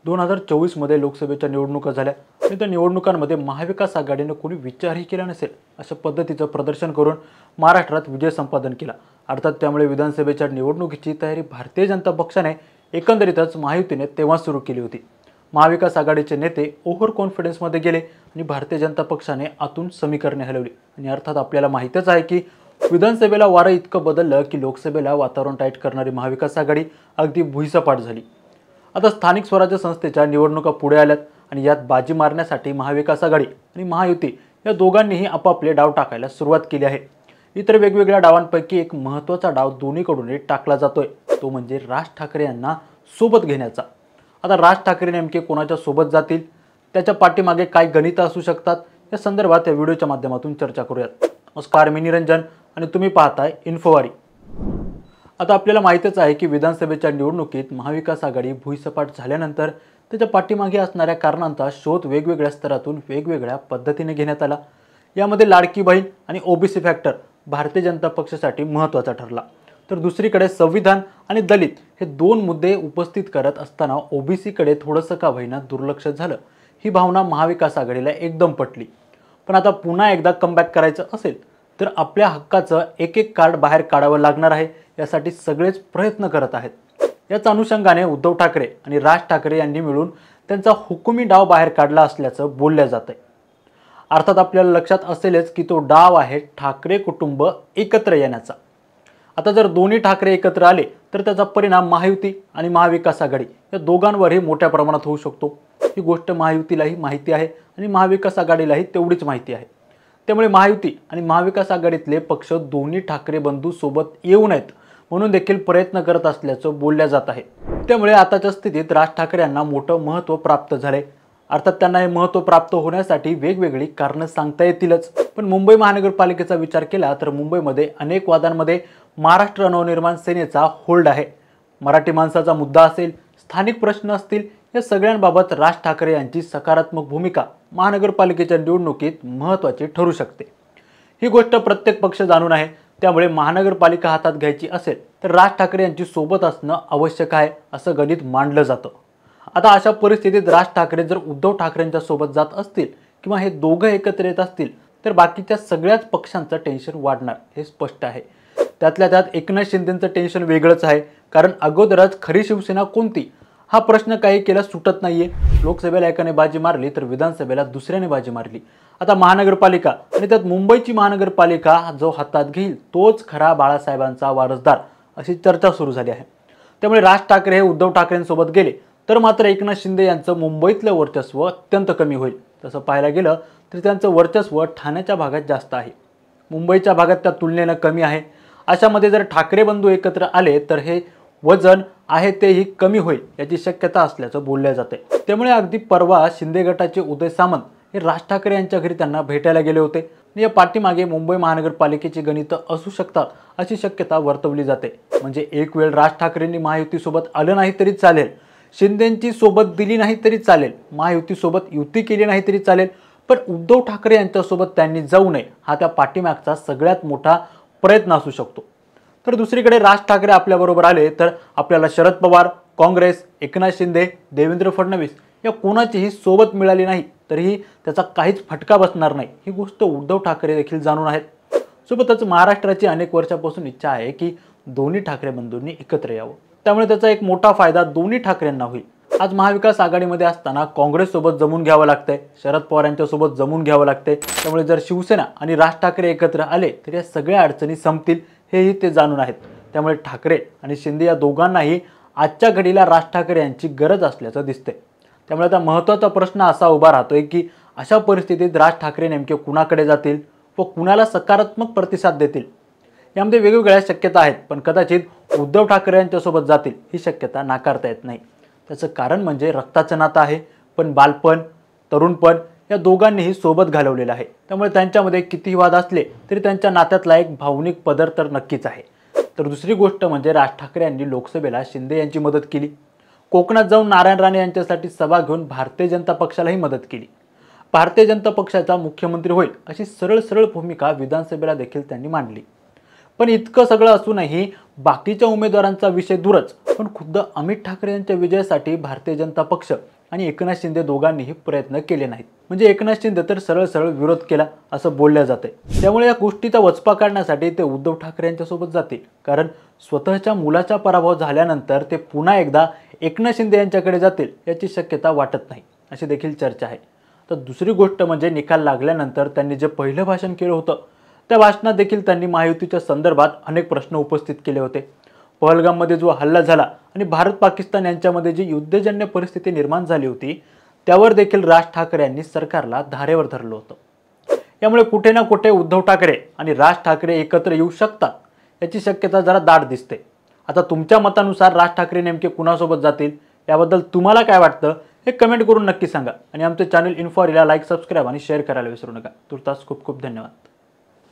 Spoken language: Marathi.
2024 मध्ये लोकसभेच्या निवडणुका झाल्या आणि त्या निवडणुकांमध्ये महाविकास आघाडीने कोणी विचारही केला नसेल अशा पद्धतीचं प्रदर्शन करून महाराष्ट्रात विजय संपादन केला। अर्थात त्यामुळे विधानसभेच्या निवडणुकीची तयारी भारतीय जनता पक्षाने एकंदरीतच महायुतीने तेव्हा सुरू केली होती। महाविकास आघाडीचे नेते ओव्हर कॉन्फिडन्समध्ये गेले आणि भारतीय जनता पक्षाने आतून समीकरणे हलवली आणि अर्थात आपल्याला माहितीच आहे की विधानसभेला वारं इतकं बदललं की लोकसभेला वातावरण टाईट करणारी महाविकास आघाडी अगदी भुईसपाट झाली। आता स्थानिक स्वराज्य संस्थेच्या निवडणुका पुढे आल्यात आणि यात बाजी मारण्यासाठी महाविकास आघाडी आणि महायुती या दोघांनीही आपापले डाव टाकायला सुरुवात केली आहे। इतर वेगवेगळ्या डावांपैकी एक महत्त्वाचा डाव दोन्हीकडून टाकला जातोय, तो म्हणजे राज ठाकरे यांना सोबत घेण्याचा। आता राज ठाकरे नेमके कोणाच्या सोबत जातील, त्याच्या पाठीमागे काय गणित असू शकतात, या संदर्भात या व्हिडिओच्या माध्यमातून चर्चा करूयात। नमस्कार, मी निरंजन आणि तुम्ही पाहताय इन्फोवारी। आता आपल्याला माहितीच आहे की विधानसभेच्या निवडणुकीत महाविकास आघाडी भुईसपाट झाल्यानंतर त्याच्या पाठीमागे असणाऱ्या कारणांचा शोध वेगवेगळ्या स्तरातून वेगवेगळ्या पद्धतीने घेण्यात आला। यामध्ये लाडकी बहीण आणि ओबीसी फॅक्टर भारतीय जनता पक्षासाठी महत्त्वाचा ठरला, तर दुसरीकडे संविधान आणि दलित हे दोन मुद्दे उपस्थित करत असताना ओबीसीकडे थोडंसं का होईना दुर्लक्ष झालं, ही भावना महाविकास आघाडीला एकदम पटली। पण आता पुन्हा एकदा कमबॅक करायचं असेल तर आपल्या हक्काचं एक एक कार्ड बाहेर काढावं लागणार आहे, यासाठी सगळेच प्रयत्न करत आहेत। याच अनुषंगाने उद्धव ठाकरे आणि राज ठाकरे यांनी मिळून त्यांचा हुकुमी डाव बाहेर काढला असल्याचं बोललं जातंय। अर्थात आपल्याला लक्षात असेलच की तो डाव आहे ठाकरे कुटुंब एकत्र येण्याचा। आता जर दोन्ही ठाकरे एकत्र आले तर त्याचा परिणाम महायुती आणि महाविकास आघाडी या दोघांवरही मोठ्या प्रमाणात होऊ शकतो। ही गोष्ट महायुतीलाही माहिती आहे आणि महाविकास आघाडीलाही तेवढीच माहिती आहे। त्यामुळे महायुती आणि महाविकास आघाडीतले पक्ष दोन्ही ठाकरे बंधू सोबत येऊ नयेत म्हणून देखील प्रयत्न करत असल्याचं बोलल्या जात आहे। त्यामुळे आताच्या स्थितीत राज ठाकरे यांना मोठं महत्त्व प्राप्त झाले। अर्थात त्यांना हे महत्त्व प्राप्त होण्यासाठी वेगवेगळी कारणं सांगता येतीलच, पण मुंबई महानगरपालिकेचा विचार केला तर मुंबईमध्ये अनेक वादांमध्ये महाराष्ट्र नवनिर्माण सेनेचा होल्ड आहे। मराठी माणसाचा मुद्दा असेल, स्थानिक प्रश्न असतील, या सगळ्यांबाबत राज ठाकरे यांची सकारात्मक भूमिका महानगरपालिकेच्या निवडणुकीत महत्त्वाची ठरू शकते। ही गोष्ट प्रत्येक पक्ष जाणून आहे। त्यामुळे महानगरपालिका हातात घ्यायची असेल तर राज ठाकरे यांची सोबत असणं आवश्यक आहे असं गणित मांडलं जातं। आता अशा परिस्थितीत राज ठाकरे जर उद्धव ठाकरेंच्या सोबत जात असतील किंवा हे दोघं एकत्र येत असतील तर बाकीच्या सगळ्याच पक्षांचं टेन्शन वाढणार हे स्पष्ट आहे। त्यातल्या त्यात एकनाथ शिंदेंचं टेन्शन वेगळंच आहे, कारण अगोदरच खरी शिवसेना कोणती हा प्रश्न काही केला सुटत नाहीये। लोकसभेला एकाने बाजी मारली तर विधानसभेला दुसऱ्याने बाजी मारली। आता महानगरपालिका आणि त्यात मुंबईची महानगरपालिका जो हातात घेईल तोच खरा बाळासाहेबांचा वारसदार अशी चर्चा सुरू झाली आहे। त्यामुळे राज ठाकरे हे उद्धव ठाकरेंसोबत गेले तर मात्र एकनाथ शिंदे यांचं मुंबईतलं वर्चस्व अत्यंत कमी होईल। तसं पाहायला गेलं तर त्यांचं वर्चस्व ठाण्याच्या भागात जास्त आहे, मुंबईच्या भागात त्या तुलनेनं कमी आहे। अशामध्ये जर ठाकरे बंधू एकत्र आले तर हे वजन आहे तेही कमी होईल याची शक्यता असल्याचं बोललं जाते। त्यामुळे अगदी परवा शिंदे गटाचे उदय सामंत हे राज ठाकरे यांच्या घरी त्यांना भेटायला गेले होते। या पाठीमागे मुंबई महानगरपालिकेची गणितं असू शकतात अशी शक्यता वर्तवली जाते। म्हणजे एक वेळ राज ठाकरेंनी महायुतीसोबत आलं नाही तरी चालेल, शिंदेंची सोबत दिली नाही तरी चालेल, महायुतीसोबत युती केली नाही तरी चालेल, पण उद्धव ठाकरे यांच्यासोबत त्यांनी जाऊ नये हा त्या पाठीमागचा सगळ्यात मोठा प्रयत्न असू शकतो। तर दुसरीकडे राज ठाकरे आपल्याबरोबर आले तर आपल्याला शरद पवार, काँग्रेस, एकनाथ शिंदे, देवेंद्र फडणवीस या कोणाचीही सोबत मिळाली नाही तरीही त्याचा काहीच फटका बसणार नाही, ही गोष्ट उद्धव ठाकरे देखील जाणून आहेत। सोबतच महाराष्ट्राची अनेक वर्षापासून इच्छा आहे की दोन्ही ठाकरे बंधूंनी एकत्र यावं, त्यामुळे त्याचा एक मोठा फायदा दोन्ही ठाकरेंना होईल। आज महाविकास आघाडीमध्ये असताना काँग्रेससोबत जमून घ्यावं लागतंय, शरद पवार यांच्यासोबत जमून घ्यावं लागतंय। त्यामुळे जर शिवसेना आणि राज ठाकरे एकत्र आले तर या सगळ्या अडचणी संपतील हेही ते जाणून आहेत। त्यामुळे ठाकरे आणि शिंदे या दोघांनाही आजच्या घडीला राज ठाकरे यांची गरज असल्याचं दिसते। त्यामुळे आता महत्त्वाचा प्रश्न असा उभा राहतोय की अशा परिस्थितीत राज ठाकरे नेमके कुणाकडे जातील व कुणाला सकारात्मक प्रतिसाद देतील। यामध्ये वेगवेगळ्या शक्यता आहेत, पण कदाचित उद्धव ठाकरे यांच्यासोबत जातील ही शक्यता नाकारता येत नाही। त्याचं कारण म्हणजे रक्ताचं नातं आहे, पण बालपण, तरुणपण या दोघांनीही सोबत घालवलेलं आहे। त्यामुळे त्यांच्यामध्ये कितीही वाद असले तरी त्यांच्या नात्यातला एक भावनिक पदर तर नक्कीच आहे। तर दुसरी गोष्ट म्हणजे राज ठाकरे यांनी लोकसभेला शिंदे यांची मदत केली, कोकणात जाऊन नारायण राणे यांच्यासाठी सभा घेऊन भारतीय जनता पक्षालाही मदत केली। भारतीय जनता पक्षाचा मुख्यमंत्री होईल अशी सरळ सरळ भूमिका विधानसभेला देखील त्यांनी मांडली। पण इतकं सगळं असूनही बाकीच्या उमेदवारांचा विषय दूरच, पण खुद्द अमित ठाकरे यांच्या विजयासाठी भारतीय जनता पक्ष आणि एकनाथ शिंदे दोघांनीही प्रयत्न केले नाहीत. म्हणजे एकनाथ शिंदे तर सरळ सरळ विरोध केला असं बोलल्या जाते. त्यामुळे या गोष्टीचा वचपा काढण्यासाठी ते उद्धव ठाकरे यांच्यासोबत जातील, कारण स्वतःच्या मुलाचा पराभव झाल्यानंतर ते पुन्हा एकदा एकनाथ शिंदे यांच्याकडे जातील याची शक्यता वाटत नाही, अशी देखील चर्चा आहे. तर दुसरी गोष्ट म्हणजे निकाल लागल्यानंतर त्यांनी जे पहिलं भाषण केलं होतं त्या भाषणात देखील त्यांनी महायुतीच्या संदर्भात अनेक प्रश्न उपस्थित केले होते. पहलगाममध्ये जो हल्ला झाला आणि भारत पाकिस्तान यांच्यामध्ये जी युद्धजन्य परिस्थिती निर्माण झाली होती त्यावर देखील राज ठाकरे यांनी सरकारला धारेवर धरलं होतं. यामुळे कुठे ना कुठे उद्धव ठाकरे आणि राज ठाकरे एकत्र येऊ शकतात याची शक्यता जरा दाट दिसते. आता तुमच्या मतानुसार राज ठाकरे नेमके कुणासोबत जातील याबद्दल तुम्हाला काय वाटतं हे कमेंट करून नक्की सांगा. आणि आमचे चॅनल इन्फॉरीला लाईक, सबस्क्राईब आणि शेअर करायला विसरू नका. तुर्तास खूप खूप धन्यवाद.